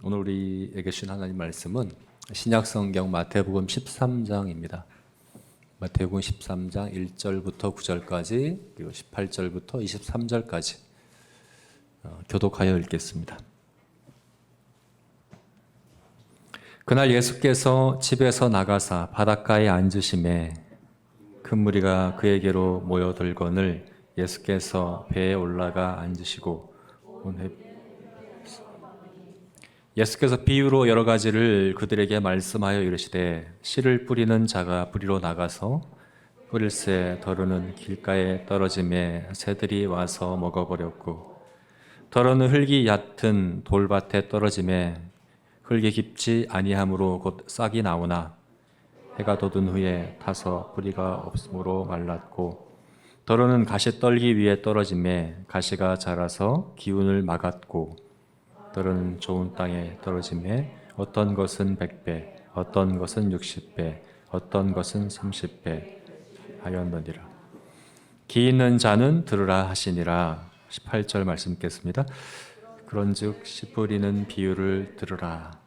오늘 우리에게 주신 하나님 말씀은 신약성경 마태복음 13장입니다. 마태복음 13장 1절부터 9절까지 그리고 18절부터 23절까지 교독하여 읽겠습니다. 그날 예수께서 집에서 나가사 바닷가에 앉으심에 큰 무리가 그에게로 모여들거늘 예수께서 배에 올라가 앉으시고 예수께서 비유로 여러 가지를 그들에게 말씀하여 이르시되 씨를 뿌리는 자가 뿌리로 나가서 뿌릴새 더러는 길가에 떨어짐에 새들이 와서 먹어버렸고 더러는 흙이 얕은 돌밭에 떨어짐에 흙이 깊지 아니하므로 곧 싹이 나오나 해가 돋은 후에 타서 뿌리가 없으므로 말랐고 더러는 가시떨기 위에 떨어짐에 가시가 자라서 기운을 막았고 더러는 좋은 땅에 떨어짐에 어떤 것은 100배, 어떤 것은 60배, 어떤 것은 30배 하였느니라. 기 있는 자는 들으라 하시니라. 18절 말씀 읽겠습니다. 그런즉 씨 뿌리는 비유를 들으라.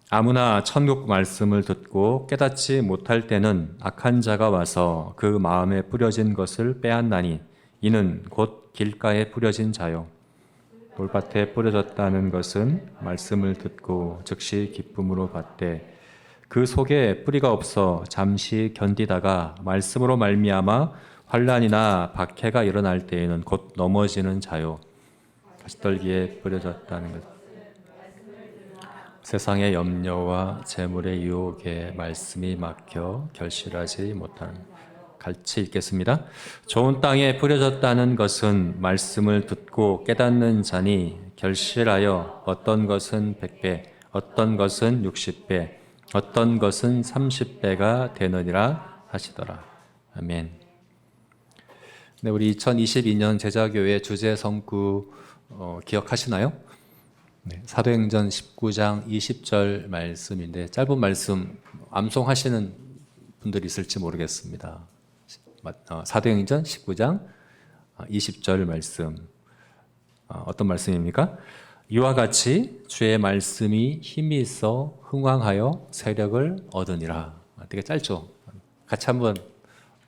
아무나 천국 말씀을 듣고 깨닫지 못할 때는 악한 자가 와서 그 마음에 뿌려진 것을 빼앗나니 이는 곧 길가에 뿌려진 자요. 돌밭에 뿌려졌다는 것은 말씀을 듣고 즉시 기쁨으로 받되 그 속에 뿌리가 없어 잠시 견디다가 말씀으로 말미암아 환난이나 박해가 일어날 때에는 곧 넘어지는 자요. 가시떨기에 뿌려졌다는 것. 세상의 염려와 재물의 유혹에 말씀이 막혀 결실하지 못하는. 같이 읽겠습니다. 좋은 땅에 뿌려졌다는 것은 말씀을 듣고 깨닫는 자니 결실하여 어떤 것은 100배, 어떤 것은 60배, 어떤 것은 30배가 되느니라 하시더라. 아멘. 네, 우리 2022년 제자교회 주제 성구 기억하시나요? 네, 사도행전 19장 20절 말씀인데 짧은 말씀 암송하시는 분들이 있을지 모르겠습니다. 사도행전 19장 20절 말씀 어떤 말씀입니까? 이와 같이 주의 말씀이 힘이 있어 흥왕하여 세력을 얻으니라. 되게 짧죠? 같이 한번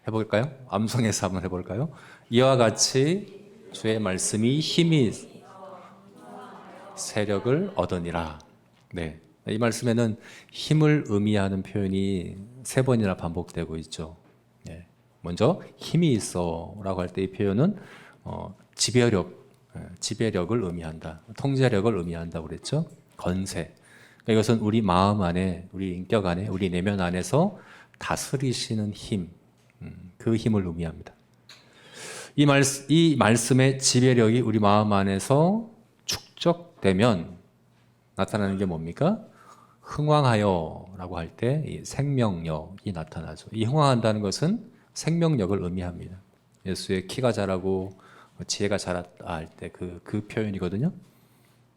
해볼까요? 암송해서 한번 해볼까요? 이와 같이 주의 말씀이 힘이 세력을 얻으니라. 네, 이 말씀에는 힘을 의미하는 표현이 3번이나 반복되고 있죠. 네. 먼저 힘이 있어라고 할 때 이 표현은 지배력을 의미한다. 통제력을 의미한다고 그랬죠. 건세. 그러니까 이것은 우리 마음 안에, 우리 인격 안에, 우리 내면 안에서 다스리시는 힘, 그 힘을 의미합니다. 이 말씀의 지배력이 우리 마음 안에서 축적되면 나타나는 게 뭡니까? 흥왕하여라고 할 때 생명력이 나타나죠. 이 흥왕한다는 것은 생명력을 의미합니다. 예수의 키가 자라고 지혜가 자랐다 할 때 그 표현이거든요.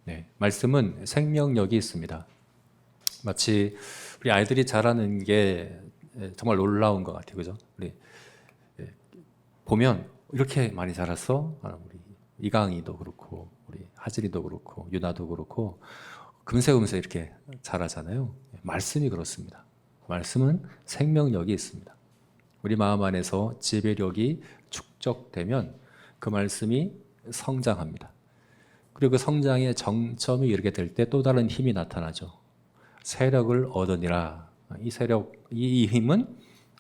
네, 말씀은 생명력이 있습니다. 마치 우리 아이들이 자라는 게 정말 놀라운 것 같아요. 그죠? 우리 보면 이렇게 많이 자랐어? 우리 이강이도 그렇고 우리 하진이도 그렇고 유나도 그렇고 금세 이렇게 자라잖아요. 말씀이 그렇습니다. 말씀은 생명력이 있습니다. 우리 마음 안에서 지배력이 축적되면 그 말씀이 성장합니다. 그리고 그 성장의 정점이 이르게 될 때 또 다른 힘이 나타나죠. 세력을 얻으니라. 이 세력, 이 힘은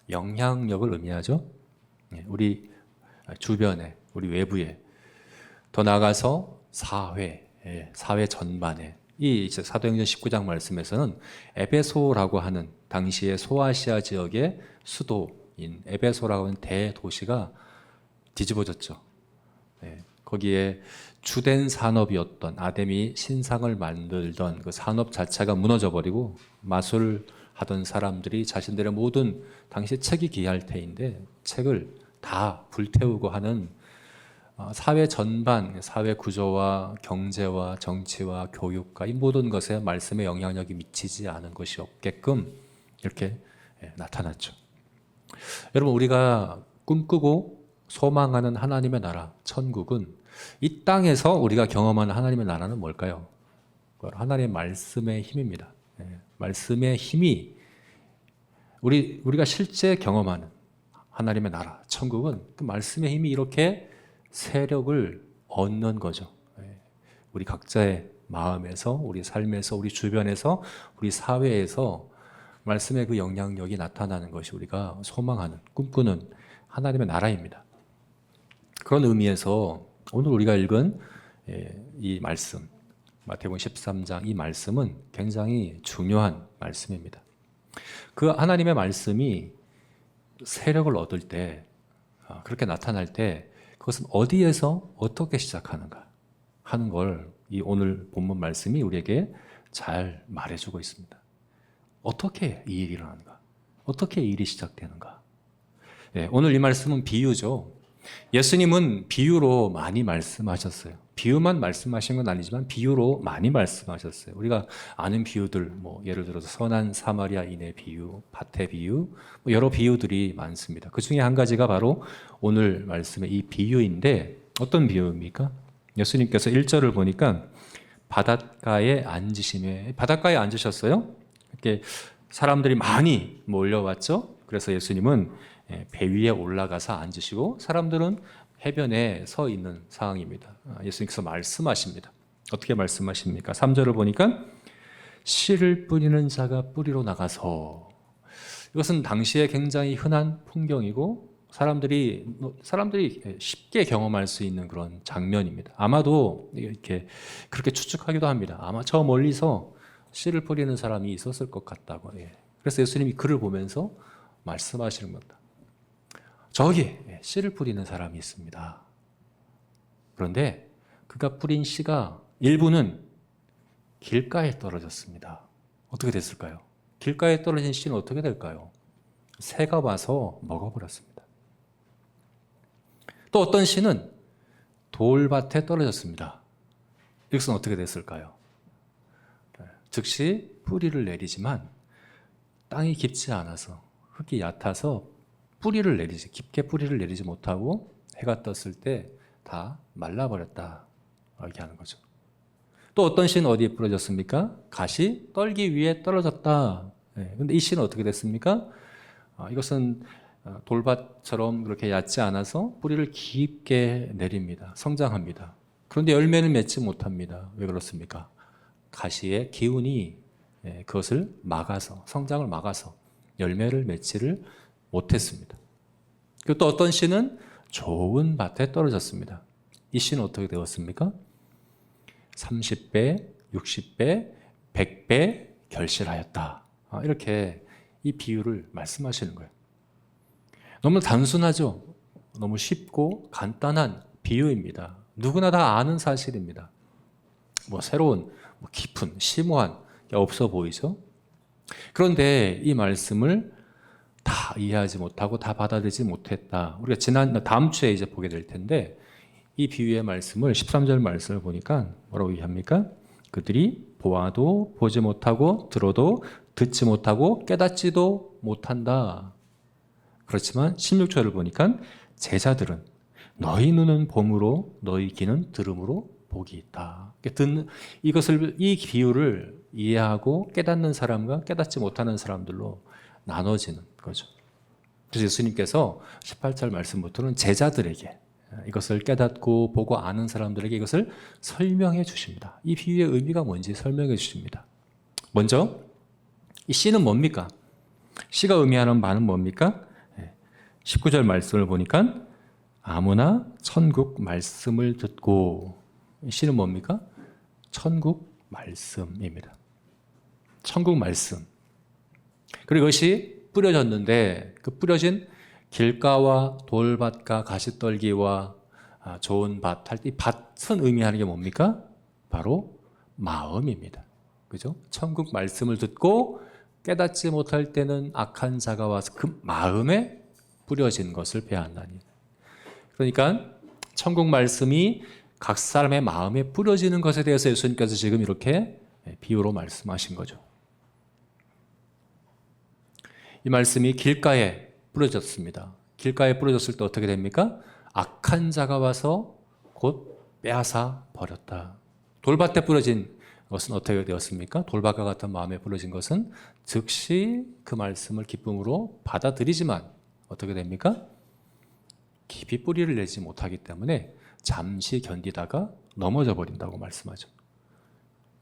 영향력을 의미하죠. 우리 주변에, 우리 외부에, 더 나아가서 사회 전반에. 이 사도행전 19장 말씀에서는 에베소라고 하는 당시의 소아시아 지역의 수도인 에베소라고 하는 대도시가 뒤집어졌죠. 네, 거기에 주된 산업이었던 아데미 신상을 만들던 그 산업 자체가 무너져버리고 마술하던 사람들이 자신들의 모든 당시 책이 귀할 테인데 책을 다 불태우고 하는 사회 전반, 사회 구조와 경제와 정치와 교육과 이 모든 것에 말씀의 영향력이 미치지 않은 것이 없게끔 이렇게 나타났죠. 여러분, 우리가 꿈꾸고 소망하는 하나님의 나라, 천국은 이 땅에서 우리가 경험하는 하나님의 나라는 뭘까요? 하나님의 말씀의 힘입니다. 말씀의 힘이 우리가 실제 경험하는 하나님의 나라, 천국은 그 말씀의 힘이 이렇게 세력을 얻는 거죠. 우리 각자의 마음에서, 우리 삶에서, 우리 주변에서, 우리 사회에서 말씀의 그 영향력이 나타나는 것이 우리가 소망하는, 꿈꾸는 하나님의 나라입니다. 그런 의미에서 오늘 우리가 읽은 이 말씀, 마태복음 13장 이 말씀은 굉장히 중요한 말씀입니다. 그 하나님의 말씀이 세력을 얻을 때, 그렇게 나타날 때 그것은 어디에서 어떻게 시작하는가 하는 걸 이 오늘 본문 말씀이 우리에게 잘 말해주고 있습니다. 어떻게 이 일이 일어나는가? 어떻게 이 일이 시작되는가? 오늘 이 말씀은 비유죠. 예수님은 비유로 많이 말씀하셨어요. 비유만 말씀하신 건 아니지만 비유로 많이 말씀하셨어요. 우리가 아는 비유들, 예를 들어서 선한 사마리아인의 비유, 밭의 비유, 여러 비유들이 많습니다. 그 중에 한 가지가 바로 오늘 말씀의 이 비유인데 어떤 비유입니까? 예수님께서 1절을 보니까 바닷가에 앉으시며, 바닷가에 앉으셨어요. 이렇게 사람들이 많이 몰려왔죠. 그래서 예수님은 배 위에 올라가서 앉으시고 사람들은 해변에 서 있는 상황입니다. 예수님께서 말씀하십니다. 어떻게 말씀하십니까? 3절을 보니까 씨를 뿌리는 자가 뿌리로 나가서, 이것은 당시에 굉장히 흔한 풍경이고 사람들이 쉽게 경험할 수 있는 그런 장면입니다. 아마도 이렇게 그렇게 추측하기도 합니다. 아마 저 멀리서 씨를 뿌리는 사람이 있었을 것 같다고. 그래서 예수님이 그를 보면서 말씀하시는 겁니다. 저기 씨를 뿌리는 사람이 있습니다. 그런데 그가 뿌린 씨가 일부는 길가에 떨어졌습니다. 어떻게 됐을까요? 길가에 떨어진 씨는 어떻게 될까요? 새가 와서 먹어버렸습니다. 또 어떤 씨는 돌밭에 떨어졌습니다. 이것은 어떻게 됐을까요? 즉시 뿌리를 내리지만 땅이 깊지 않아서, 흙이 얕아서 깊게 뿌리를 내리지 못하고 해가 떴을 때 다 말라버렸다, 이렇게 하는 거죠. 또 어떤 씨는 어디에 부러졌습니까? 가시 떨기 위에 떨어졌다. 그런데 이 씨는 어떻게 됐습니까? 이것은 돌밭처럼 그렇게 얕지 않아서 뿌리를 깊게 내립니다. 성장합니다. 그런데 열매는 맺지 못합니다. 왜 그렇습니까? 가시의 기운이 그것을 막아서, 성장을 막아서 열매를 맺지를 못했습니다. 그리고 또 어떤 씨는 좋은 밭에 떨어졌습니다. 이 씨는 어떻게 되었습니까? 30배, 60배, 100배 결실하였다. 이렇게 이 비유를 말씀하시는 거예요. 너무 단순하죠? 너무 쉽고 간단한 비유입니다. 누구나 다 아는 사실입니다. 새로운, 깊은, 심오한 게 없어 보이죠? 그런데 이 말씀을 다 이해하지 못하고 다 받아들이지 못했다. 우리가 다음 주에 이제 보게 될 텐데, 이 비유의 말씀을 13절 말씀을 보니까 뭐라고 얘기합니까? 그들이 보아도 보지 못하고 들어도 듣지 못하고 깨닫지도 못한다. 그렇지만 16절을 보니까 제자들은 너희 눈은 봄으로 너희 귀는 들음으로 복이 있다. 이 비유를 이해하고 깨닫는 사람과 깨닫지 못하는 사람들로 나눠지는 거죠. 그래서 예수님께서 18절 말씀부터는 제자들에게 이것을 깨닫고 보고 아는 사람들에게 이것을 설명해 주십니다. 이 비유의 의미가 뭔지 설명해 주십니다. 먼저 이 씨는 뭡니까? 씨가 의미하는 바는 뭡니까? 19절 말씀을 보니까 아무나 천국 말씀을 듣고, 씨는 뭡니까? 천국 말씀입니다. 천국 말씀. 그리고 이것이 뿌려졌는데 그 뿌려진 길가와 돌밭과 가시떨기와 좋은 밭 할 때 이 밭은 의미하는 게 뭡니까? 바로 마음입니다. 그죠? 천국 말씀을 듣고 깨닫지 못할 때는 악한 자가 와서 그 마음에 뿌려진 것을 배한다니. 그러니까 천국 말씀이 각 사람의 마음에 뿌려지는 것에 대해서 예수님께서 지금 이렇게 비유로 말씀하신 거죠. 이 말씀이 길가에 뿌려졌습니다. 길가에 뿌려졌을 때 어떻게 됩니까? 악한 자가 와서 곧 빼앗아 버렸다. 돌밭에 뿌려진 그것은 어떻게 되었습니까? 돌박과 같은 마음에 부러진 것은 즉시 그 말씀을 기쁨으로 받아들이지만 어떻게 됩니까? 깊이 뿌리를 내지 못하기 때문에 잠시 견디다가 넘어져 버린다고 말씀하죠.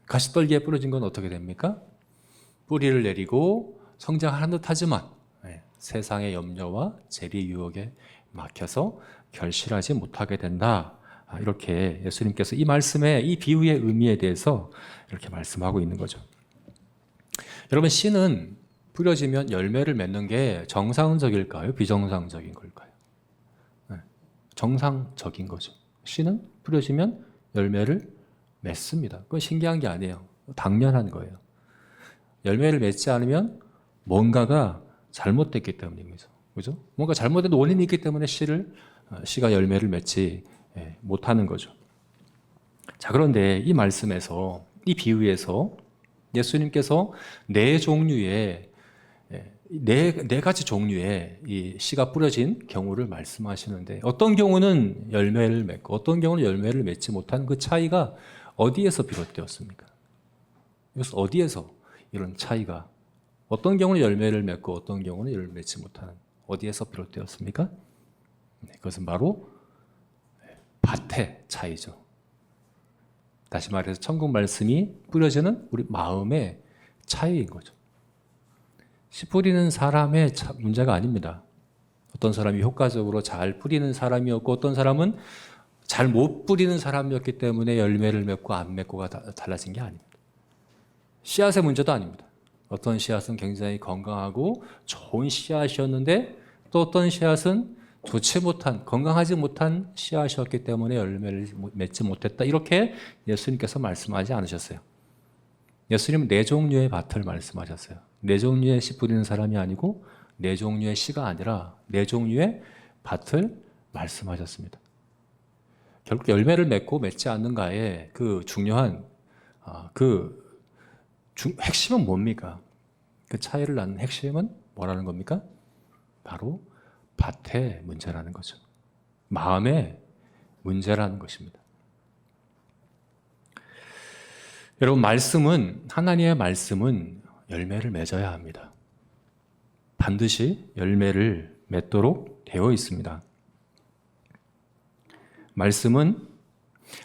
가시떨기에 부러진 건 어떻게 됩니까? 뿌리를 내리고 성장하는 듯 하지만 세상의 염려와 재리 유혹에 막혀서 결실하지 못하게 된다. 이렇게 예수님께서 이 말씀의 이 비유의 의미에 대해서 이렇게 말씀하고 있는 거죠. 여러분, 씨는 뿌려지면 열매를 맺는 게 정상적일까요? 비정상적인 걸까요? 정상적인 거죠. 씨는 뿌려지면 열매를 맺습니다. 그건 신기한 게 아니에요. 당연한 거예요. 열매를 맺지 않으면 뭔가가 잘못됐기 때문인 거죠. 그죠? 뭔가 잘못된 원인이 있기 때문에 씨가 열매를 맺지 못하는 거죠. 자, 그런데 이 말씀에서, 이 비유에서 예수님께서 네 가지 종류의 이 씨가 뿌려진 경우를 말씀하시는데, 어떤 경우는 열매를 맺고 어떤 경우는 열매를 맺지 못하는 그 차이가 어디에서 비롯되었습니까? 이것은 어디에서 이런 차이가, 어떤 경우는 열매를 맺고 어떤 경우는 열매를 맺지 못하는, 어디에서 비롯되었습니까? 그것은 바로 밭의 차이죠. 다시 말해서 천국 말씀이 뿌려지는 우리 마음의 차이인 거죠. 씨 뿌리는 사람의 문제가 아닙니다. 어떤 사람이 효과적으로 잘 뿌리는 사람이었고 어떤 사람은 잘 못 뿌리는 사람이었기 때문에 열매를 맺고 안 맺고가 달라진 게 아닙니다. 씨앗의 문제도 아닙니다. 어떤 씨앗은 굉장히 건강하고 좋은 씨앗이었는데 또 어떤 씨앗은 좋지 못한, 건강하지 못한 씨앗이었기 때문에 열매를 맺지 못했다. 이렇게 예수님께서 말씀하지 않으셨어요. 예수님은 네 종류의 밭을 말씀하셨어요. 네 종류의 씨 뿌리는 사람이 아니고 네 종류의 씨가 아니라 네 종류의 밭을 말씀하셨습니다. 결국 열매를 맺고 맺지 않는가의 그 중요한 핵심은 뭡니까? 그 차이를 낳는 핵심은 뭐라는 겁니까? 바로 밭의 문제라는 거죠. 마음의 문제라는 것입니다. 여러분, 하나님의 말씀은 열매를 맺어야 합니다. 반드시 열매를 맺도록 되어 있습니다. 말씀은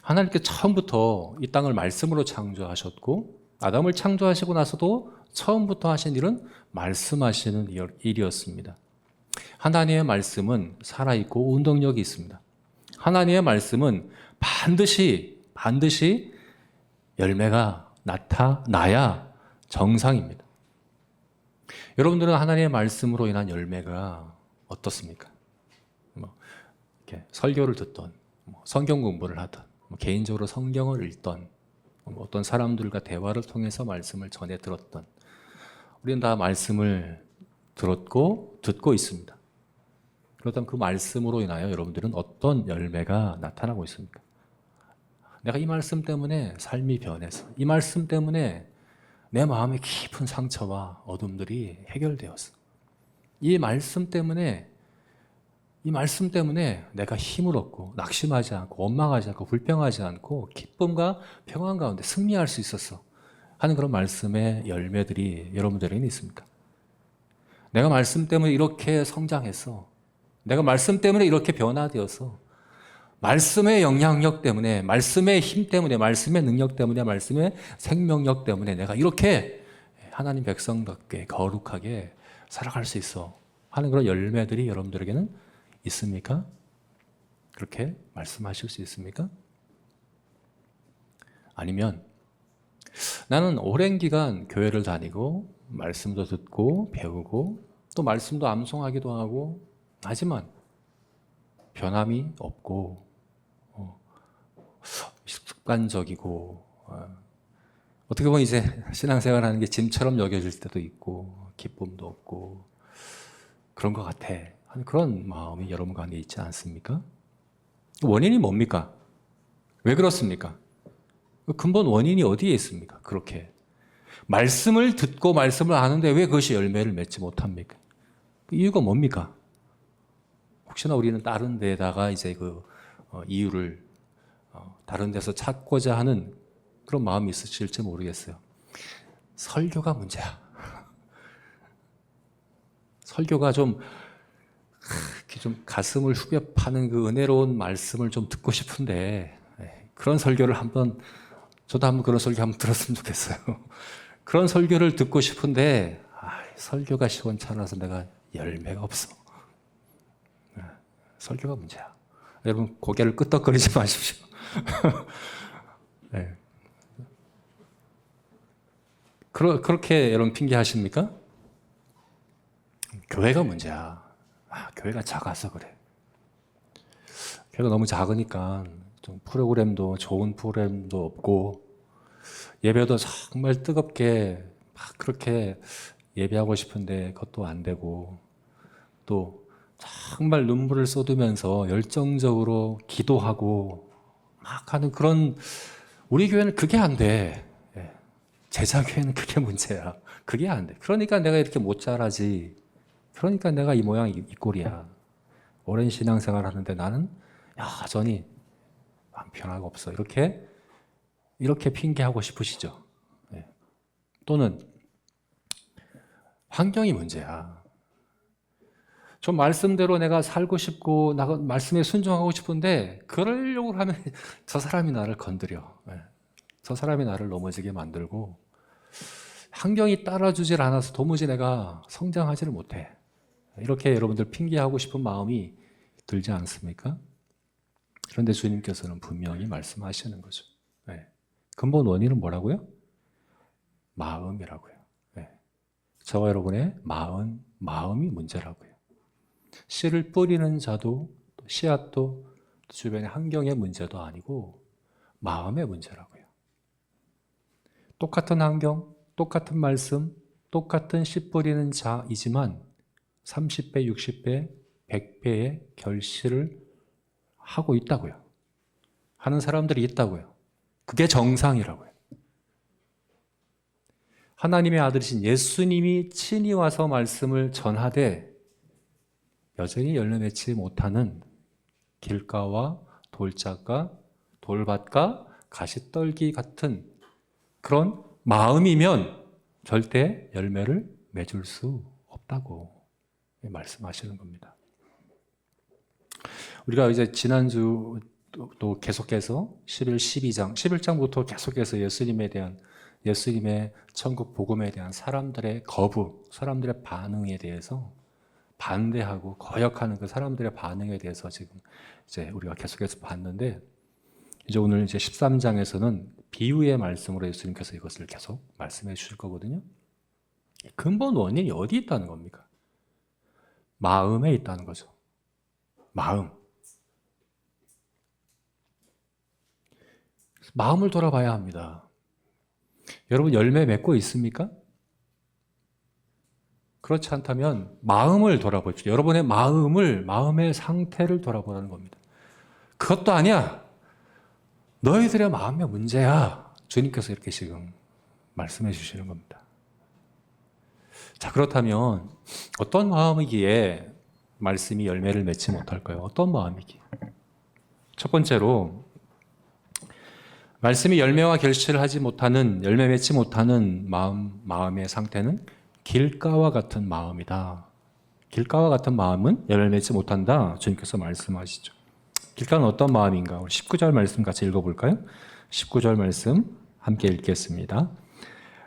하나님께서 처음부터 이 땅을 말씀으로 창조하셨고 아담을 창조하시고 나서도 처음부터 하신 일은 말씀하시는 일이었습니다. 하나님의 말씀은 살아있고 운동력이 있습니다. 하나님의 말씀은 반드시 열매가 나타나야 정상입니다. 여러분들은 하나님의 말씀으로 인한 열매가 어떻습니까? 이렇게 설교를 듣던, 성경 공부를 하던, 개인적으로 성경을 읽던, 어떤 사람들과 대화를 통해서 말씀을 전해 들었던, 우리는 다 말씀을 듣고 있습니다. 그렇다면 그 말씀으로 인하여 여러분들은 어떤 열매가 나타나고 있습니까? 내가 이 말씀 때문에 삶이 변해서, 이 말씀 때문에 내 마음의 깊은 상처와 어둠들이 해결되었어. 이 말씀 때문에 내가 힘을 얻고 낙심하지 않고 원망하지 않고 불평하지 않고 기쁨과 평안 가운데 승리할 수 있었어 하는 그런 말씀의 열매들이 여러분들에게 있습니까? 내가 말씀 때문에 이렇게 성장했어. 내가 말씀 때문에 이렇게 변화되어서 말씀의 영향력 때문에, 말씀의 힘 때문에, 말씀의 능력 때문에, 말씀의 생명력 때문에 내가 이렇게 하나님 백성답게 거룩하게 살아갈 수 있어 하는 그런 열매들이 여러분들에게는 있습니까? 그렇게 말씀하실 수 있습니까? 아니면 나는 오랜 기간 교회를 다니고 말씀도 듣고 배우고 또 말씀도 암송하기도 하고 하지만 변함이 없고 습관적이고 어떻게 보면 이제 신앙생활하는 게 짐처럼 여겨질 때도 있고 기쁨도 없고 그런 것 같아 하는 그런 마음이 여러분 가운데 있지 않습니까? 원인이 뭡니까? 왜 그렇습니까? 근본 원인이 어디에 있습니까? 그렇게 말씀을 듣고 말씀을 아는데 왜 그것이 열매를 맺지 못합니까? 그 이유가 뭡니까? 혹시나 우리는 다른 데다가 이제 그 이유를 다른 데서 찾고자 하는 그런 마음이 있으실지 모르겠어요. 설교가 문제야. 설교가 좀 가슴을 후벼 파는 그 은혜로운 말씀을 좀 듣고 싶은데, 그런 설교를 저도 한번 그런 설교 한번 들었으면 좋겠어요. 그런 설교를 듣고 싶은데, 설교가 시원찮아서 내가 열매가 없어. 설교가 문제야. 여러분, 고개를 끄덕거리지 마십시오. 네. 그렇게 여러분 핑계하십니까? 교회가 문제야. 교회가 작아서 그래. 교회가 너무 작으니까 좀 좋은 프로그램도 없고, 예배도 정말 뜨겁게 막 그렇게 예배하고 싶은데 그것도 안 되고, 또 정말 눈물을 쏟으면서 열정적으로 기도하고 막 하는 그런, 우리 교회는 그게 안 돼. 제자교회는 그게 문제야. 그게 안 돼. 그러니까 내가 이렇게 못 자라지. 그러니까 내가 이 모양 이 꼴이야. 오랜 신앙생활 하는데 나는 여전히 마음 변화가 없어. 이렇게 핑계하고 싶으시죠? 또는 환경이 문제야. 좀 말씀대로 내가 살고 싶고 말씀에 순종하고 싶은데 그러려고 하면 저 사람이 나를 건드려. 저 사람이 나를 넘어지게 만들고 환경이 따라주질 않아서 도무지 내가 성장하지를 못해. 이렇게 여러분들 핑계하고 싶은 마음이 들지 않습니까? 그런데 주님께서는 분명히 말씀하시는 거죠. 근본 원인은 뭐라고요? 마음이라고요. 저와 여러분의 마음이 문제라고요. 씨를 뿌리는 자도 씨앗도 주변의 환경의 문제도 아니고 마음의 문제라고요. 똑같은 환경, 똑같은 말씀, 똑같은 씨 뿌리는 자이지만 30배, 60배, 100배의 결실을 하고 있다고요. 하는 사람들이 있다고요. 그게 정상이라고요. 하나님의 아들이신 예수님이 친히 와서 말씀을 전하되 여전히 열매 맺지 못하는 길가와 돌짝과 돌밭과 가시떨기 같은 그런 마음이면 절대 열매를 맺을 수 없다고 말씀하시는 겁니다. 우리가 이제 지난주도 계속해서 11장부터 계속해서 예수님의 천국 복음에 대한 사람들의 거부, 사람들의 반응에 대해서 반대하고 거역하는 그 사람들의 반응에 대해서 지금 이제 우리가 계속해서 봤는데, 이제 오늘 이제 13장에서는 비유의 말씀으로 예수님께서 이것을 계속 말씀해 주실 거거든요. 근본 원인이 어디 있다는 겁니까? 마음에 있다는 거죠. 마음을 돌아봐야 합니다. 여러분 열매 맺고 있습니까? 그렇지 않다면 마음을 돌아보십시오. 여러분의 마음의 상태를 돌아보라는 겁니다. 그것도 아니야. 너희들의 마음의 문제야. 주님께서 이렇게 지금 말씀해 주시는 겁니다. 자, 그렇다면 어떤 마음이기에 말씀이 열매를 맺지 못할까요? 어떤 마음이기에? 첫 번째로 말씀이 열매와 결실을 열매 맺지 못하는 마음의 상태는 길가와 같은 마음이다. 길가와 같은 마음은 열매 맺지 못한다. 주님께서 말씀하시죠. 길가는 어떤 마음인가? 우리 19절 말씀 같이 읽어볼까요? 19절 말씀 함께 읽겠습니다.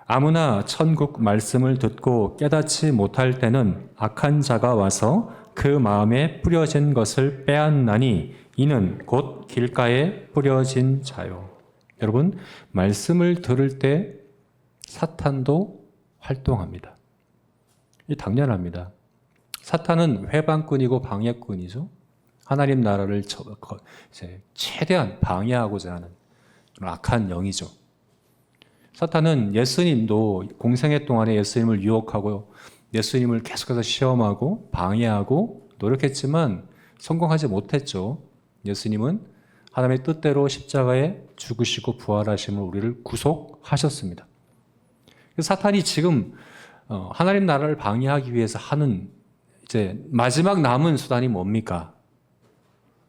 아무나 천국 말씀을 듣고 깨닫지 못할 때는 악한 자가 와서 그 마음에 뿌려진 것을 빼앗나니 이는 곧 길가에 뿌려진 자요. 여러분, 말씀을 들을 때 사탄도 활동합니다. 이 당연합니다. 사탄은 회방꾼이고 방해꾼이죠. 하나님 나라를 최대한 방해하고자 하는 그런 악한 영이죠. 사탄은 예수님도 공생애 동안에 예수님을 유혹하고 예수님을 계속해서 시험하고 방해하고 노력했지만 성공하지 못했죠. 예수님은 하나님의 뜻대로 십자가에 죽으시고 부활하심으로 우리를 구속하셨습니다. 사탄이 지금 하나님 나라를 방해하기 위해서 하는 이제 마지막 남은 수단이 뭡니까?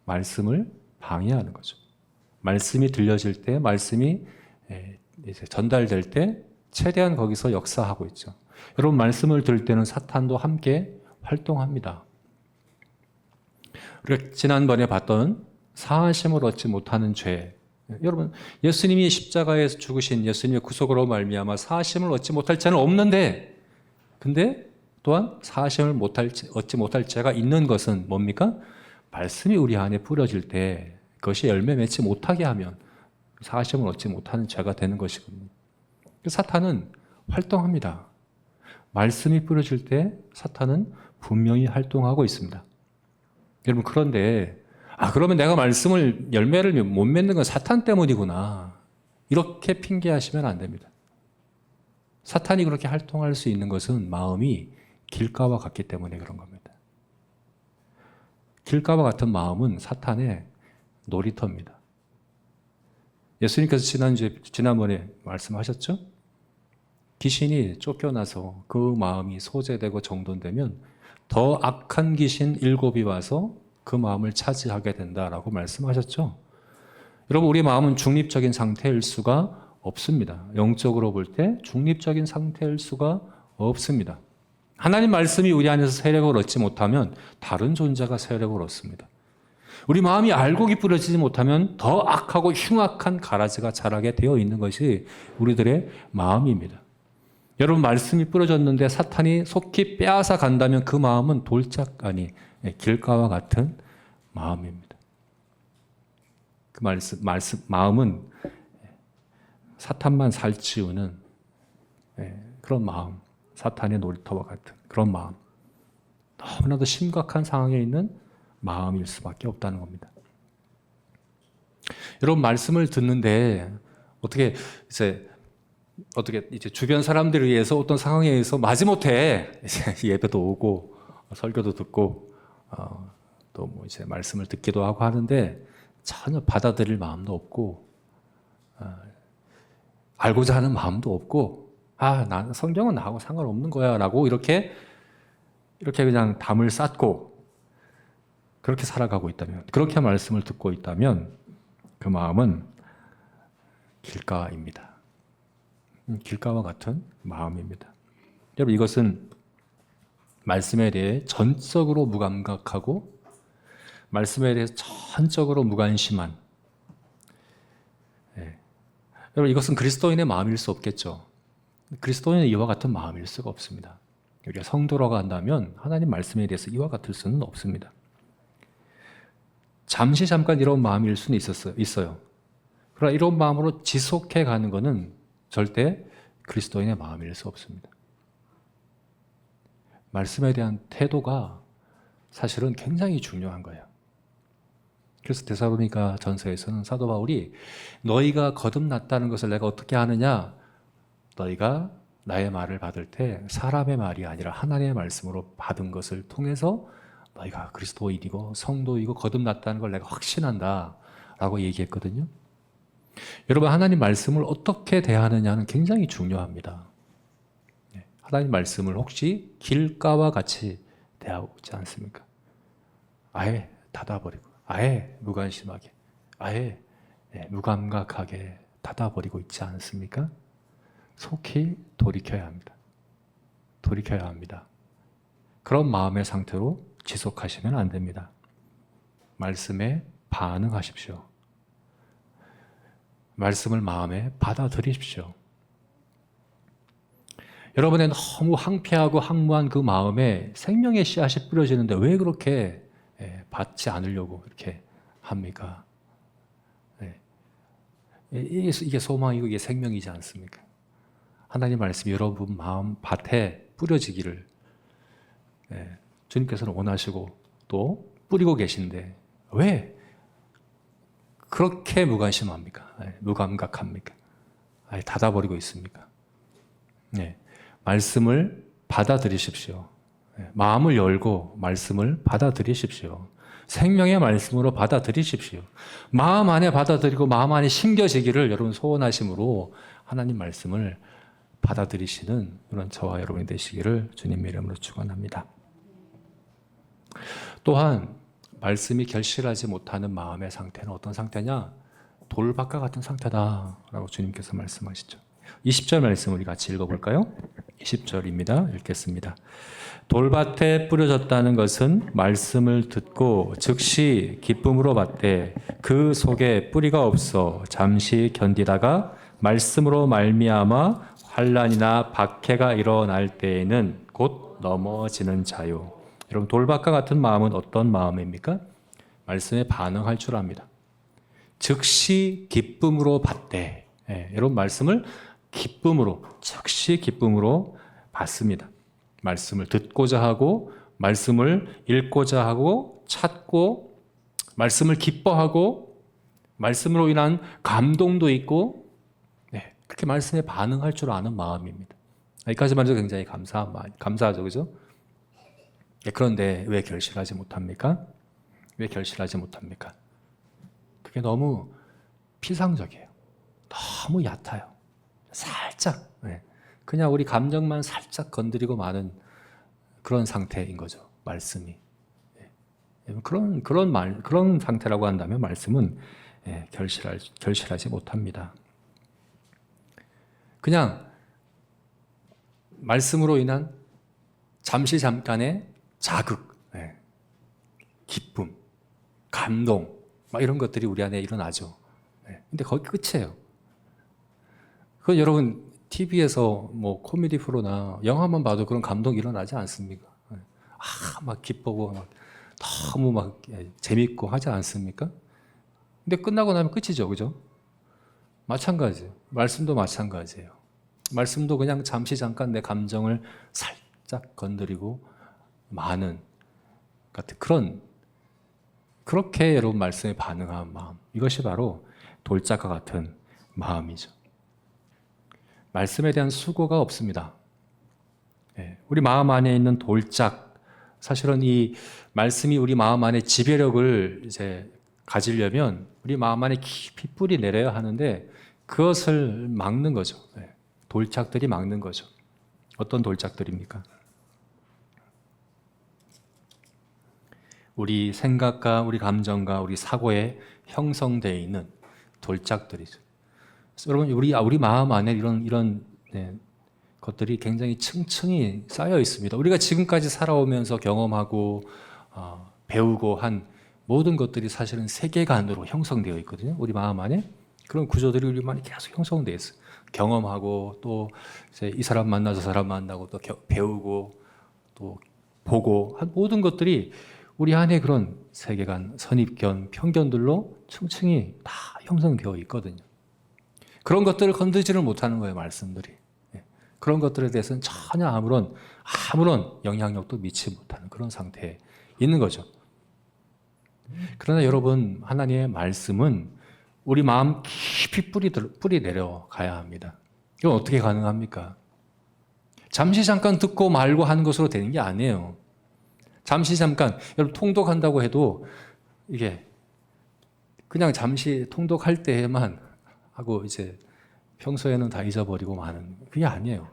말씀을 방해하는 거죠. 말씀이 들려질 때, 말씀이 이제 전달될 때 최대한 거기서 역사하고 있죠. 여러분 말씀을 들을 때는 사탄도 함께 활동합니다. 우리가 지난번에 봤던 사하심을 얻지 못하는 죄. 여러분 예수님이 십자가에서 죽으신 예수님의 구속으로 말미암아 사하심을 얻지 못할 죄는 없는데, 근데 또한 사하심을 얻지 못할 죄가 있는 것은 뭡니까? 말씀이 우리 안에 뿌려질 때 그것이 열매 맺지 못하게 하면 사하심을 얻지 못하는 죄가 되는 것이거든요. 사탄은 활동합니다. 말씀이 뿌려질 때 사탄은 분명히 활동하고 있습니다. 여러분 그런데 그러면 내가 말씀을 열매를 못 맺는 건 사탄 때문이구나, 이렇게 핑계하시면 안 됩니다. 사탄이 그렇게 활동할 수 있는 것은 마음이 길가와 같기 때문에 그런 겁니다. 길가와 같은 마음은 사탄의 놀이터입니다. 예수님께서 지난번에 말씀하셨죠? 귀신이 쫓겨나서 그 마음이 소재되고 정돈되면 더 악한 귀신 7이 와서 그 마음을 차지하게 된다라고 말씀하셨죠? 여러분 우리 마음은 중립적인 상태일 수가 없습니다. 영적으로 볼 때 중립적인 상태일 수가 없습니다. 하나님 말씀이 우리 안에서 세력을 얻지 못하면 다른 존재가 세력을 얻습니다. 우리 마음이 알곡이 뿌려지지 못하면 더 악하고 흉악한 가라지가 자라게 되어 있는 것이 우리들의 마음입니다. 여러분 말씀이 뿌려졌는데 사탄이 속히 빼앗아 간다면 그 마음은 길가와 같은 마음입니다. 그 마음은 사탄만 살찌우는 그런 마음, 사탄의 놀이터와 같은 그런 마음, 너무나도 심각한 상황에 있는 마음일 수밖에 없다는 겁니다. 여러분 말씀을 듣는데 어떻게 이제 주변 사람들에 의해서 어떤 상황에 의해서 마지못해 이제 예배도 오고 설교도 듣고 또 뭐 이제 말씀을 듣기도 하고 하는데 전혀 받아들일 마음도 없고 알고자 하는 마음도 없고 난 성경은 나하고 상관없는 거야라고 이렇게 그냥 담을 쌓고 그렇게 살아가고 있다면, 그렇게 말씀을 듣고 있다면 그 마음은 길가입니다. 길가와 같은 마음입니다. 여러분 이것은 말씀에 대해 전적으로 무감각하고 말씀에 대해서 전적으로 무관심한, 여러분 이것은 그리스도인의 마음일 수 없겠죠. 그리스도인은 이와 같은 마음일 수가 없습니다. 우리가 성도라고 한다면 하나님 말씀에 대해서 이와 같을 수는 없습니다. 잠깐 이런 마음일 수는 있어요. 그러나 이런 마음으로 지속해 가는 것은 절대 그리스도인의 마음일 수 없습니다. 말씀에 대한 태도가 사실은 굉장히 중요한 거예요. 그래서 데살로니가 전서에서는 사도 바울이 너희가 거듭났다는 것을 내가 어떻게 아느냐? 너희가 나의 말을 받을 때 사람의 말이 아니라 하나님의 말씀으로 받은 것을 통해서 너희가 그리스도인이고 성도이고 거듭났다는 걸 내가 확신한다 라고 얘기했거든요. 여러분 하나님 말씀을 어떻게 대하느냐는 굉장히 중요합니다. 하나님 말씀을 혹시 길가와 같이 대하고 있지 않습니까? 아예 닫아버리고 아예 무관심하게 아예 무감각하게 닫아버리고 있지 않습니까? 속히 돌이켜야 합니다. 돌이켜야 합니다. 그런 마음의 상태로 지속하시면 안 됩니다. 말씀에 반응하십시오. 말씀을 마음에 받아들이십시오. 여러분의 너무 황폐하고 황무한 그 마음에 생명의 씨앗이 뿌려지는데 왜 그렇게 받지 않으려고 이렇게 합니까? 이게 소망이고 이게 생명이지 않습니까? 하나님 말씀이 여러분 마음 밭에 뿌려지기를 주님께서는 원하시고 또 뿌리고 계신데 왜 그렇게 무관심합니까? 무감각합니까? 닫아버리고 있습니까? 말씀을 받아들이십시오. 마음을 열고 말씀을 받아들이십시오. 생명의 말씀으로 받아들이십시오. 마음 안에 받아들이고 마음 안에 심겨지기를 여러분 소원하심으로 하나님 말씀을 받아들이시는 그런 저와 여러분이 되시기를 주님의 이름으로 축원합니다. 또한 말씀이 결실하지 못하는 마음의 상태는 어떤 상태냐? 돌밭과 같은 상태다라고 주님께서 말씀하시죠. 20절 말씀 우리 같이 읽어볼까요? 20절입니다. 읽겠습니다. 돌밭에 뿌려졌다는 것은 말씀을 듣고 즉시 기쁨으로 받되 그 속에 뿌리가 없어 잠시 견디다가 말씀으로 말미암아 환난이나 박해가 일어날 때에는 곧 넘어지는 자요. 여러분, 돌밭과 같은 마음은 어떤 마음입니까? 말씀에 반응할 줄 압니다. 즉시 기쁨으로 받되, 여러분 말씀을 기쁨으로, 즉시 기쁨으로 받습니다. 말씀을 듣고자 하고, 말씀을 읽고자 하고, 찾고, 말씀을 기뻐하고, 말씀으로 인한 감동도 있고, 그렇게 말씀에 반응할 줄 아는 마음입니다. 여기까지만 해도 굉장히 감사하죠, 그죠? 그런데 왜 결실하지 못합니까? 왜 결실하지 못합니까? 그게 너무 피상적이에요. 너무 얕아요. 살짝, 그냥 우리 감정만 살짝 건드리고 마는 그런 상태인 거죠, 말씀이. 그런 상태라고 한다면 말씀은 결실하지 못합니다. 그냥 말씀으로 인한 잠시 잠깐의 자극, 기쁨, 감동, 막 이런 것들이 우리 안에 일어나죠. 근데 거기 끝이에요. 그 여러분 TV에서 뭐 코미디 프로나 영화만 봐도 그런 감동이 일어나지 않습니까? 막 기쁘고 막 너무 막 재밌고 하지 않습니까? 근데 끝나고 나면 끝이죠, 그죠? 마찬가지예요. 말씀도 마찬가지예요. 말씀도 그냥 잠시 잠깐 내 감정을 살짝 건드리고 마는 같은 그렇게 여러분 말씀에 반응한 마음, 이것이 바로 돌짝과 같은 마음이죠. 말씀에 대한 수고가 없습니다. 우리 마음 안에 있는 돌짝, 사실은 이 말씀이 우리 마음 안에 지배력을 이제 가지려면 우리 마음 안에 깊이 뿌리 내려야 하는데 그것을 막는 거죠. 돌짝들이 막는 거죠. 어떤 돌짝들입니까? 우리 생각과 우리 감정과 우리 사고에 형성되어 있는 돌짝들이죠. 여러분, 우리 마음 안에 이런 것들이 굉장히 층층이 쌓여 있습니다. 우리가 지금까지 살아오면서 경험하고 배우고 한 모든 것들이 사실은 세계관으로 형성되어 있거든요. 우리 마음 안에 그런 구조들이 우리 마음에 계속 형성되어 있어요. 경험하고 또 이제 이 사람 만나 저 사람 만나고 또 배우고 또 보고 한 모든 것들이 우리 안에 그런 세계관, 선입견, 편견들로 층층이 다 형성되어 있거든요. 그런 것들을 건드지를 못하는 거예요, 말씀들이. 그런 것들에 대해서는 전혀 아무런 영향력도 미치지 못하는 그런 상태에 있는 거죠. 그러나 여러분, 하나님의 말씀은 우리 마음 깊이 뿌리 내려가야 합니다. 이건 어떻게 가능합니까? 잠시 잠깐 듣고 말고 하는 것으로 되는 게 아니에요. 잠시 잠깐, 여러분 통독한다고 해도 이게 그냥 잠시 통독할 때에만 하고 이제 평소에는 다 잊어버리고 마는 그게 아니에요.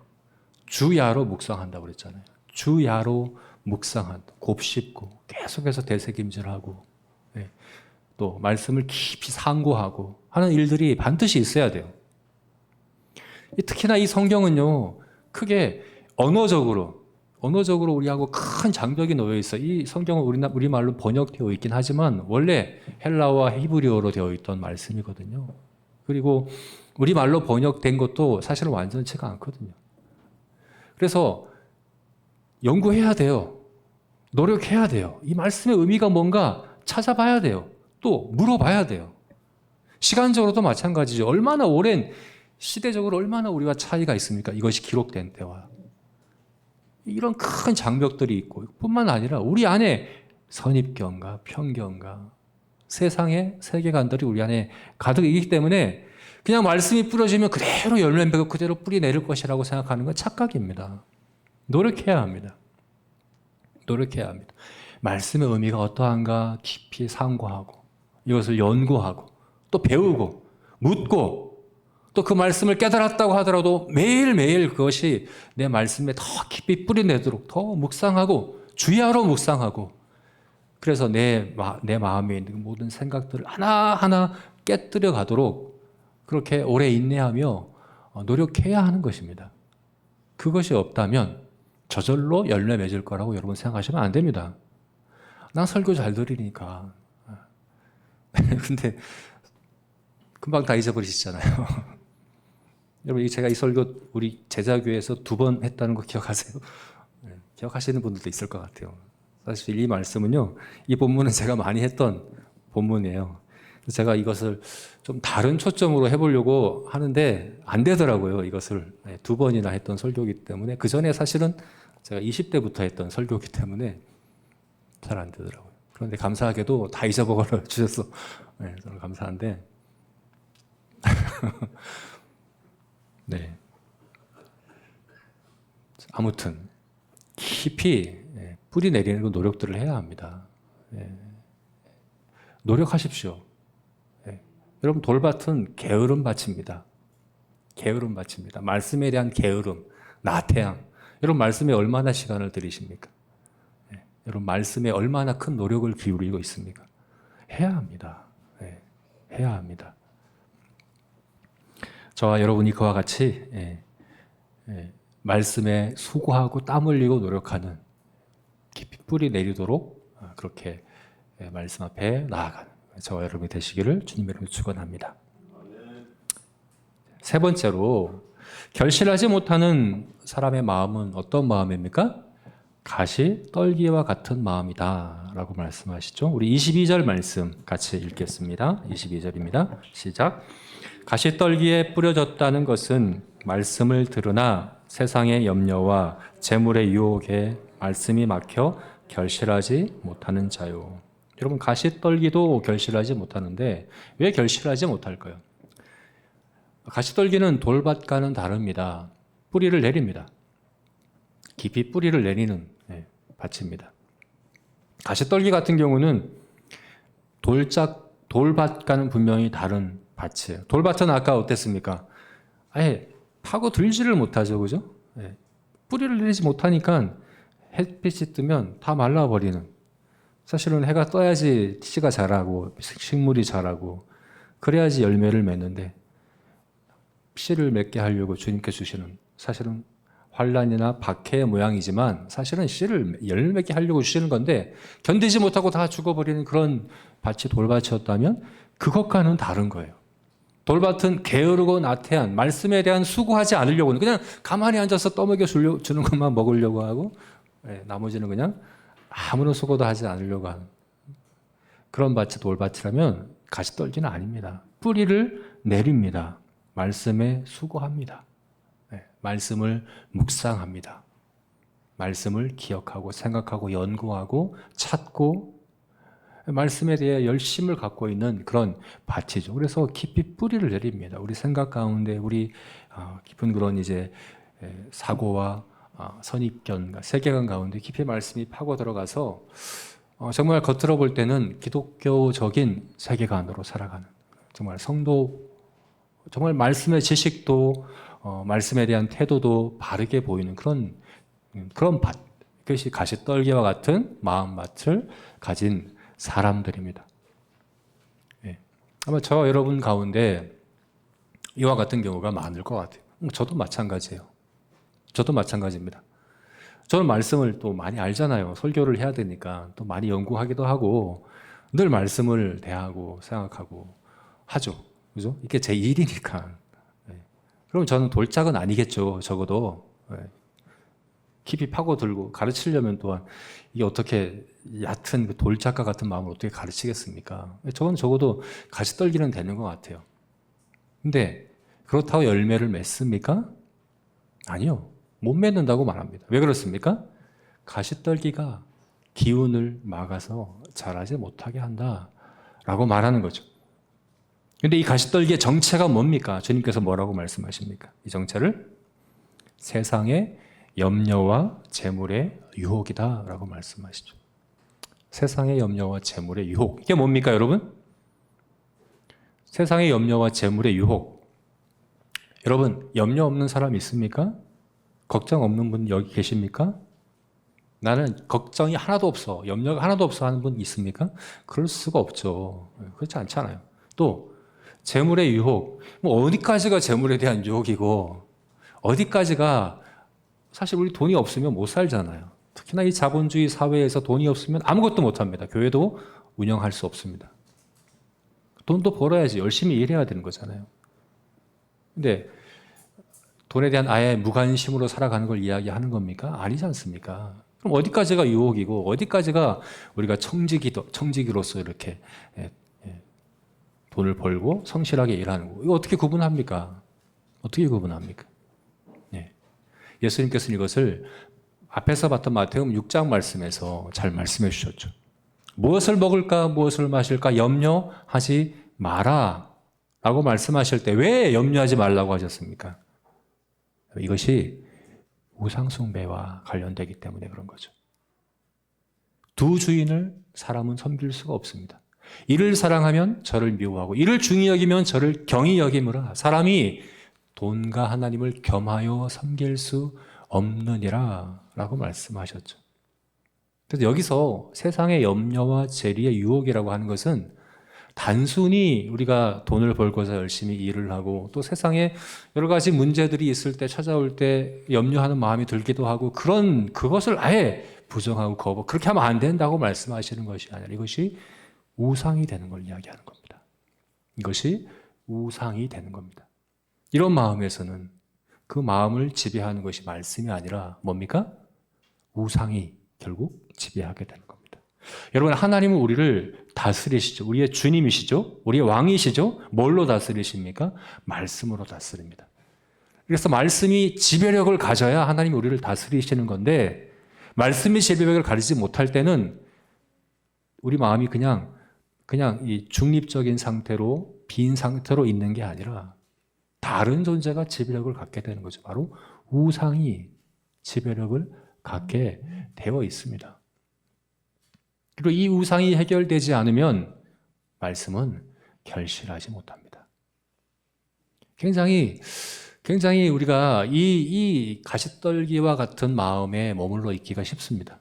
주야로 묵상한다고 그랬잖아요. 주야로 묵상한다. 곱씹고 계속해서 되새김질하고 또 말씀을 깊이 상고하고 하는 일들이 반드시 있어야 돼요. 특히나 이 성경은요, 크게 언어적으로 우리하고 큰 장벽이 놓여 있어. 이 성경은 우리말로 번역되어 있긴 하지만 원래 헬라어와 히브리어로 되어 있던 말씀이거든요. 그리고 우리말로 번역된 것도 사실은 완전치가 않거든요. 그래서 연구해야 돼요. 노력해야 돼요. 이 말씀의 의미가 뭔가 찾아봐야 돼요. 또 물어봐야 돼요. 시간적으로도 마찬가지죠. 얼마나 오랜 시대적으로 얼마나 우리와 차이가 있습니까? 이것이 기록된 때와. 이런 큰 장벽들이 있고 뿐만 아니라 우리 안에 선입견과 편견과 세상의 세계관들이 우리 안에 가득이기 때문에 그냥 말씀이 뿌려지면 그대로 열매 맺고 그대로 뿌리 내릴 것이라고 생각하는 건 착각입니다. 노력해야 합니다. 노력해야 합니다. 말씀의 의미가 어떠한가 깊이 상고하고 이것을 연구하고 또 배우고 묻고 또 그 말씀을 깨달았다고 하더라도 매일매일 그것이 내 말씀에 더 깊이 뿌리내도록 더 묵상하고 주야로 묵상하고 그래서 내 마음에 있는 모든 생각들을 하나하나 깨뜨려 가도록 그렇게 오래 인내하며 노력해야 하는 것입니다. 그것이 없다면 저절로 열매 맺을 거라고 여러분 생각하시면 안 됩니다. 난 설교 잘 들으니까. 근데 금방 다 잊어버리시잖아요. 여러분, 제가 이 설교 우리 제자교회에서 2번 했다는 거 기억하세요? 기억하시는 분들도 있을 것 같아요. 사실 이 말씀은요, 이 본문은 제가 많이 했던 본문이에요. 제가 이것을 좀 다른 초점으로 해보려고 하는데 안 되더라고요. 이것을 2번이나 했던 설교이기 때문에. 그 전에 사실은 제가 20대부터 했던 설교이기 때문에 잘 안 되더라고요. 그런데 감사하게도 다 잊어버려 주셔서 저는 감사한데 네. 아무튼 깊이 뿌리 내리는 노력들을 해야 합니다. 노력하십시오. 여러분, 돌밭은 게으름 밭입니다. 게으름 밭입니다. 말씀에 대한 게으름, 나태함. 여러분, 말씀에 얼마나 시간을 들이십니까? 여러분, 말씀에 얼마나 큰 노력을 기울이고 있습니까? 해야 합니다. 해야 합니다. 저와 여러분이 그와 같이 말씀에 수고하고 땀 흘리고 노력하는, 깊이 뿌리 내리도록 그렇게 말씀 앞에 나아가는 저와 여러분이 되시기를 주님의 이름으로 축원합니다. 세 번째로, 결실하지 못하는 사람의 마음은 어떤 마음입니까? 가시 떨기와 같은 마음이다 라고 말씀하시죠. 우리 22절 말씀 같이 읽겠습니다. 22절입니다. 시작. 가시 떨기에 뿌려졌다는 것은 말씀을 들으나 세상의 염려와 재물의 유혹에 말씀이 막혀 결실하지 못하는 자요. 여러분, 가시 떨기도 결실하지 못하는데 왜 결실하지 못할까요? 가시 떨기는 돌밭과는 다릅니다. 뿌리를 내립니다. 깊이 뿌리를 내리는 밭입니다. 가시 떨기 같은 경우는 돌밭과는 분명히 다른 밭이에요. 돌밭은 아까 어땠습니까? 아예 파고 들지를 못하죠, 그죠? 뿌리를 내리지 못하니까 햇빛이 뜨면 다 말라버리는. 사실은 해가 떠야지 씨가 자라고 식물이 자라고 그래야지 열매를 맺는데, 씨를 맺게 하려고 주님께 주시는, 사실은 환란이나 박해의 모양이지만 사실은 씨를 열매 맺게 하려고 주시는 건데 견디지 못하고 다 죽어버리는 그런 밭이 돌밭이었다면 그것과는 다른 거예요. 돌밭은 게으르고 나태한, 말씀에 대한 수고하지 않으려고, 그냥 가만히 앉아서 떠먹여 주는 것만 먹으려고 하고 나머지는 그냥 아무런 수고도 하지 않으려고 하는 그런 밭이 돌밭이라면 가시떨기는 아닙니다. 뿌리를 내립니다. 말씀에 수고합니다. 말씀을 묵상합니다. 말씀을 기억하고 생각하고 연구하고 찾고 말씀에 대해 열심을 갖고 있는 그런 밭이죠. 그래서 깊이 뿌리를 내립니다. 우리 생각 가운데, 우리 깊은 그런 이제 사고와 선입견, 세계관 가운데 깊이 말씀이 파고 들어가서 정말 겉으로 볼 때는 기독교적인 세계관으로 살아가는, 정말 성도, 정말 말씀의 지식도 말씀에 대한 태도도 바르게 보이는 그런 밭, 그것이 가시떨기와 같은 마음밭을 가진 사람들입니다. 아마 저와 여러분 가운데 이와 같은 경우가 많을 것 같아요. 저도 마찬가지예요. 저도 마찬가지입니다. 저는 말씀을 또 많이 알잖아요. 설교를 해야 되니까 또 많이 연구하기도 하고 늘 말씀을 대하고 생각하고 하죠. 그죠? 이게 제 일이니까. 그럼 저는 돌짝은 아니겠죠. 적어도 깊이 파고들고 가르치려면 또한 이게 어떻게 얕은 그 돌짝과 같은 마음을 어떻게 가르치겠습니까? 저건 적어도 가시떨기는 되는 것 같아요. 근데 그렇다고 열매를 맺습니까? 아니요. 못 맺는다고 말합니다. 왜 그렇습니까? 가시떨기가 기운을 막아서 자라지 못하게 한다라고 말하는 거죠. 근데 이 가시떨기의 정체가 뭡니까? 주님께서 뭐라고 말씀하십니까? 이 정체를 세상의 염려와 재물의 유혹이다라고 말씀하시죠. 세상의 염려와 재물의 유혹. 이게 뭡니까, 여러분? 세상의 염려와 재물의 유혹. 여러분, 염려 없는 사람 있습니까? 걱정 없는 분 여기 계십니까? 나는 걱정이 하나도 없어, 염려가 하나도 없어 하는 분 있습니까? 그럴 수가 없죠. 그렇지 않잖아요. 또 재물의 유혹, 뭐 어디까지가 재물에 대한 유혹이고 어디까지가 사실 우리 돈이 없으면 못 살잖아요. 특히나 이 자본주의 사회에서 돈이 없으면 아무것도 못 합니다. 교회도 운영할 수 없습니다. 돈도 벌어야지 열심히 일해야 되는 거잖아요. 근데 돈에 대한 아예 무관심으로 살아가는 걸 이야기하는 겁니까? 아니지 않습니까? 그럼 어디까지가 유혹이고 어디까지가 우리가 청지기로서 이렇게 돈을 벌고 성실하게 일하는 거. 이거 어떻게 구분합니까? 어떻게 구분합니까? 네. 예수님께서는 이것을 앞에서 봤던 마태복음 6장 말씀에서 잘 말씀해 주셨죠. 무엇을 먹을까 무엇을 마실까 염려하지 마라 라고 말씀하실 때 왜 염려하지 말라고 하셨습니까? 이것이 우상숭배와 관련되기 때문에 그런 거죠. 두 주인을 사람은 섬길 수가 없습니다. 이를 사랑하면 저를 미워하고 이를 중히 여기면 저를 경히 여기므라. 사람이 돈과 하나님을 겸하여 섬길 수 없느니라 라고 말씀하셨죠. 그래서 여기서 세상의 염려와 재리의 유혹이라고 하는 것은 단순히 우리가 돈을 벌고서 열심히 일을 하고 또 세상에 여러 가지 문제들이 있을 때 찾아올 때 염려하는 마음이 들기도 하고 그것을 아예 부정하고 그렇게 하면 안 된다고 말씀하시는 것이 아니라 이것이 우상이 되는 걸 이야기하는 겁니다. 이것이 우상이 되는 겁니다. 이런 마음에서는 그 마음을 지배하는 것이 말씀이 아니라 뭡니까? 우상이 결국 지배하게 되는 겁니다. 여러분, 하나님은 우리를 다스리시죠. 우리의 주님이시죠. 우리의 왕이시죠. 뭘로 다스리십니까? 말씀으로 다스립니다. 그래서 말씀이 지배력을 가져야 하나님이 우리를 다스리시는 건데 말씀이 지배력을 가지지 못할 때는 우리 마음이 그냥 이 중립적인 상태로 빈 상태로 있는 게 아니라 다른 존재가 지배력을 갖게 되는 거죠. 바로 우상이 지배력을 갖게 되어 있습니다. 그리고 이 우상이 해결되지 않으면 말씀은 결실하지 못합니다. 굉장히 우리가 이 가시떨기와 같은 마음에 머물러 있기가 쉽습니다.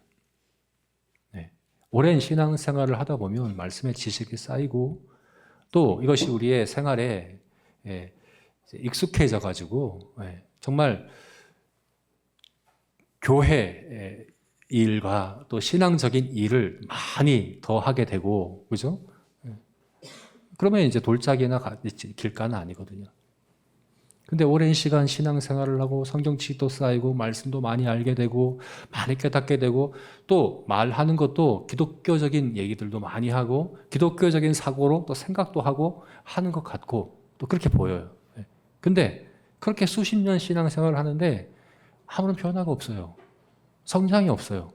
네. 오랜 신앙생활을 하다 보면 말씀의 지식이 쌓이고 또 이것이 우리의 생활에 익숙해져 가지고 정말 교회 일과 또 신앙적인 일을 많이 더 하게 되고, 그죠? 그러면 이제 돌짝이나 길가는 아니거든요. 근데 오랜 시간 신앙생활을 하고 성경책도 쌓이고 말씀도 많이 알게 되고 많이 깨닫게 되고 또 말하는 것도 기독교적인 얘기들도 많이 하고 기독교적인 사고로 또 생각도 하고 하는 것 같고 또 그렇게 보여요. 근데 그렇게 수십 년 신앙생활을 하는데 아무런 변화가 없어요. 성장이 없어요.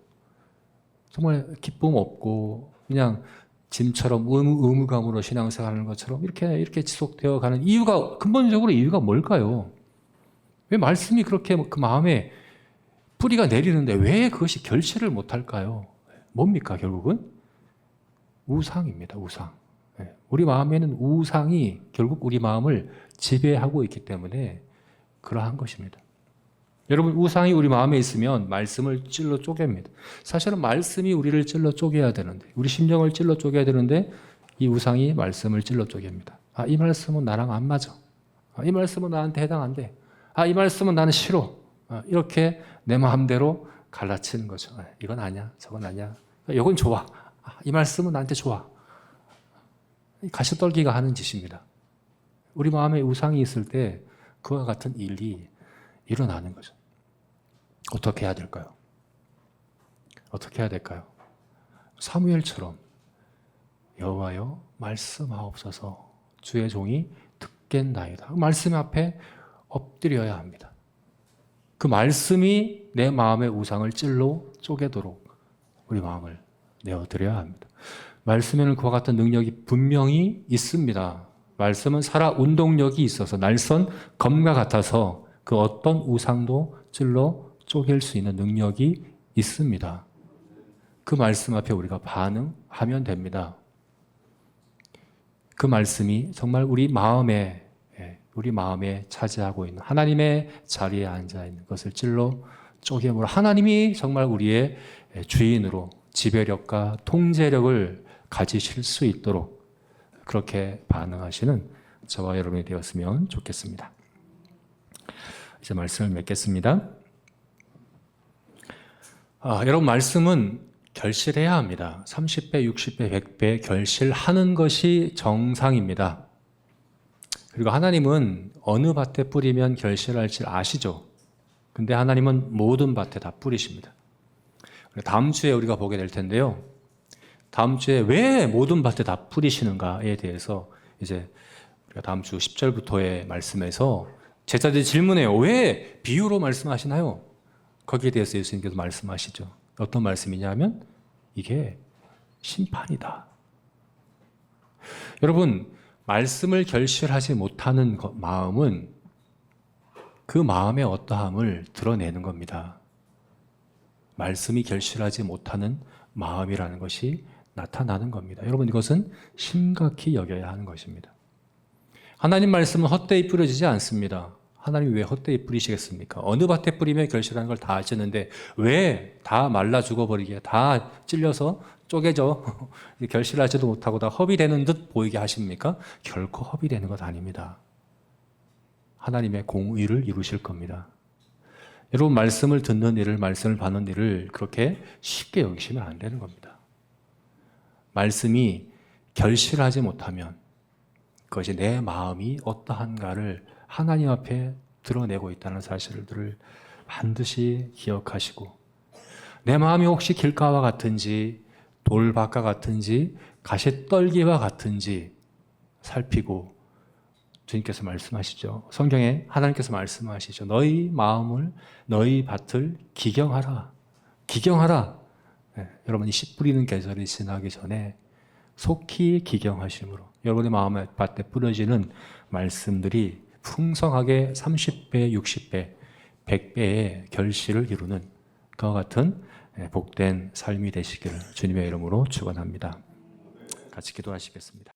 정말 기쁨 없고 그냥 짐처럼 의무감으로 신앙생활하는 것처럼 이렇게 지속되어 가는 근본적으로 이유가 뭘까요? 왜 말씀이 그렇게 그 마음에 뿌리가 내리는데 왜 그것이 결실을 못할까요? 뭡니까 결국은? 우상입니다. 우상. 우리 마음에는 우상이 결국 우리 마음을 지배하고 있기 때문에 그러한 것입니다. 여러분, 우상이 우리 마음에 있으면 말씀을 찔러 쪼갭니다. 사실은 말씀이 우리를 찔러 쪼개야 되는데, 우리 심령을 찔러 쪼개야 되는데 이 우상이 말씀을 찔러 쪼갭니다. 이 말씀은 나랑 안 맞아. 이 말씀은 나한테 해당 안 돼. 이 말씀은 나는 싫어. 이렇게 내 마음대로 갈라치는 거죠. 이건 아니야, 저건 아니야. 이건 좋아. 이 말씀은 나한테 좋아. 가시떨기가 하는 짓입니다. 우리 마음에 우상이 있을 때 그와 같은 일이 일어나는 거죠. 어떻게 해야 될까요? 어떻게 해야 될까요? 사무엘처럼 여호와여 말씀하옵소서 주의 종이 듣겠나이다. 말씀 앞에 엎드려야 합니다. 그 말씀이 내 마음의 우상을 찔러 쪼개도록 우리 마음을 내어드려야 합니다. 말씀에는 그와 같은 능력이 분명히 있습니다. 말씀은 살아 운동력이 있어서 날선 검과 같아서 그 어떤 우상도 찔러 쪼갤 수 있는 능력이 있습니다. 그 말씀 앞에 우리가 반응하면 됩니다. 그 말씀이 정말 우리 마음에 차지하고 있는 하나님의 자리에 앉아 있는 것을 찔러 쪼개므로 하나님이 정말 우리의 주인으로 지배력과 통제력을 가지실 수 있도록 그렇게 반응하시는 저와 여러분이 되었으면 좋겠습니다. 이제 말씀을 맺겠습니다. 여러분, 말씀은 결실해야 합니다. 30배, 60배, 100배 결실하는 것이 정상입니다. 그리고 하나님은 어느 밭에 뿌리면 결실할지 아시죠? 근데 하나님은 모든 밭에 다 뿌리십니다. 다음 주에 우리가 보게 될 텐데요. 다음 주에 왜 모든 밭에 다 뿌리시는가에 대해서 이제 우리가 다음 주 10절부터의 말씀에서 제자들이 질문해요. 왜 비유로 말씀하시나요? 거기에 대해서 예수님께서 말씀하시죠. 어떤 말씀이냐 면 이게 심판이다. 여러분, 말씀을 결실하지 못하는 마음은 그 마음의 어떠함을 드러내는 겁니다. 말씀이 결실하지 못하는 마음이라는 것이 나타나는 겁니다. 여러분, 이것은 심각히 여겨야 하는 것입니다. 하나님 말씀은 헛되이 뿌려지지 않습니다. 하나님이 왜 헛되이 뿌리시겠습니까? 어느 밭에 뿌리면 결실하는 걸 다 아시는데 왜 다 말라 죽어버리게, 다 찔려서 쪼개져 결실하지도 못하고 다 허비 되는 듯 보이게 하십니까? 결코 허비 되는 것 아닙니다. 하나님의 공의를 이루실 겁니다. 여러분, 말씀을 듣는 일을, 말씀을 받는 일을 그렇게 쉽게 여기시면 안 되는 겁니다. 말씀이 결실하지 못하면 그것이 내 마음이 어떠한가를 하나님 앞에 드러내고 있다는 사실들을 반드시 기억하시고, 내 마음이 혹시 길가와 같은지 돌밭과 같은지 가시떨기와 같은지 살피고, 주님께서 말씀하시죠. 성경에 하나님께서 말씀하시죠. 너희 마음을, 너희 밭을 기경하라. 기경하라. 네, 여러분이 씨 뿌리는 계절이 지나기 전에 속히 기경하심으로 여러분의 마음의 밭에 뿌려지는 말씀들이 풍성하게 30배, 60배, 100배의 결실을 이루는 그와 같은 복된 삶이 되시기를 주님의 이름으로 축원합니다. 같이 기도하시겠습니다.